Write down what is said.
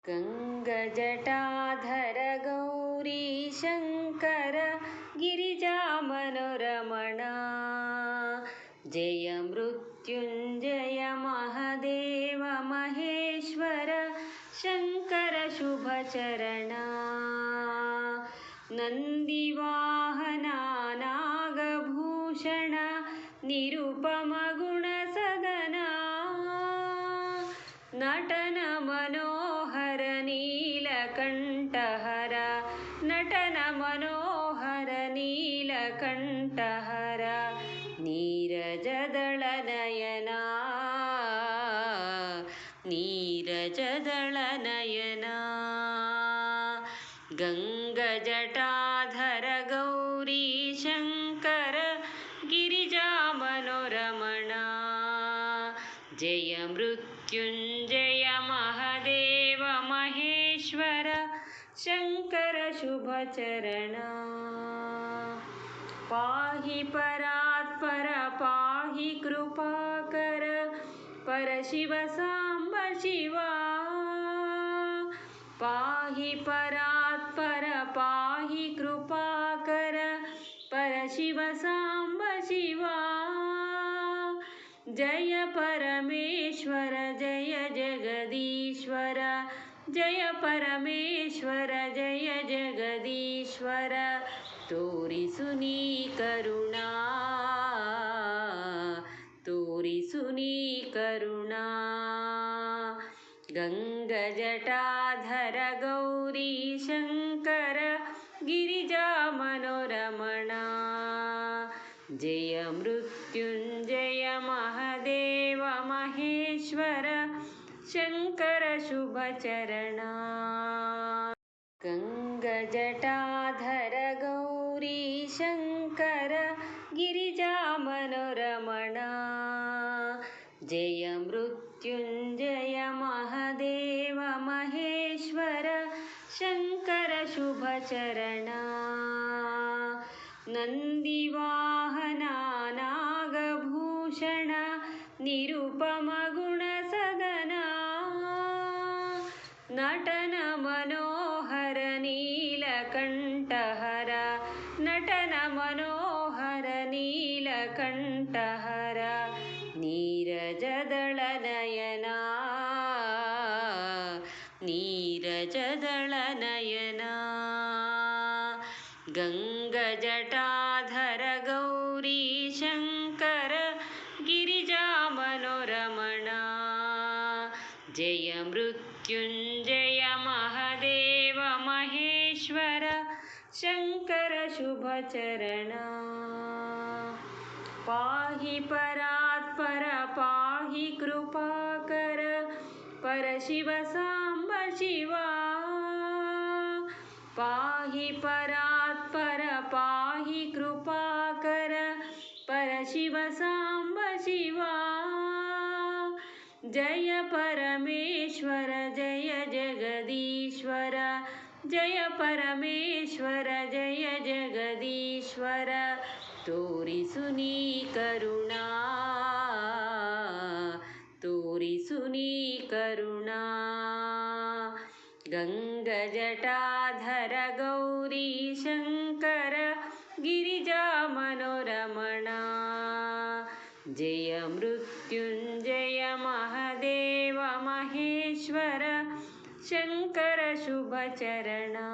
गङ्गजटाधर गौरी शङ्कर गिरिजामनोरमणा जय मृत्युञ्जय महादेव महेश्वर शङ्कर शुभचरणा नन्दिवाहना नागभूषण निरुपमगुणसदना नटन मनोहर नीलकण्ठहर नटन मनोहर नीलकण्ठहर नीरजदलनयना नीरजदलनयना गङ्गजटाधर गौरी शङ्कर गिरिजामनोरमणा जय मृत्युञ्जय महादेव महेश्वर शङ्कर शुभचरणा पाहि परात्पर पाहि कृपाकर परशिव साम्ब शिवा पाहि परात्पर पाहि कृपाकर परशिव साम्ब शिवा जय परमेश्वर जय जगदीश्वर जय परमेश्वर जय जगदीश्वर तोरिसु नी करुणा तोरिसु नी करुणा गङ्गजटाधर गौरी शङ्कर गिरिजामनोरमणा जय मृत्युञ्जय महादेव महेश्वर शङ्कर शुभचरणा गङ्गजटाधर गौरी शङ्कर गिरिजामनोरमणा जय मृत्युञ्जय महादेव महेश्वर शङ्कर शुभचरणा नन्दिवाहना नागभूषण निरुपमगुणसदना नटन मनोहर नीलकण्ठहर नटन मनोहर नीलकण्ठहर नीरजदलनयना नीरजदलनयना गङ्गजटाधर गौरी शङ्कर गिरिजामनोरमणा जय मृत्युञ्जय महादेव महेश्वर शङ्कर शुभचरणा पाहि परात्पर पाहि कृपाकर परशिव साम्ब शिवा पाहि परात्पर पाहि कृपाकर परशिव साम्ब शिवा जय परमेश्वर जय जगदीश्वर जय परमेश्वर जय जगदीश्वर तोरिसु नी करुणा तोरिसु नी करुणा गङ्गजटाधर गौरी शङ्कर गिरिजामनोरमणा जय मृत्युञ्जय महादेव महेश्वर शङ्कर शुभचरणा।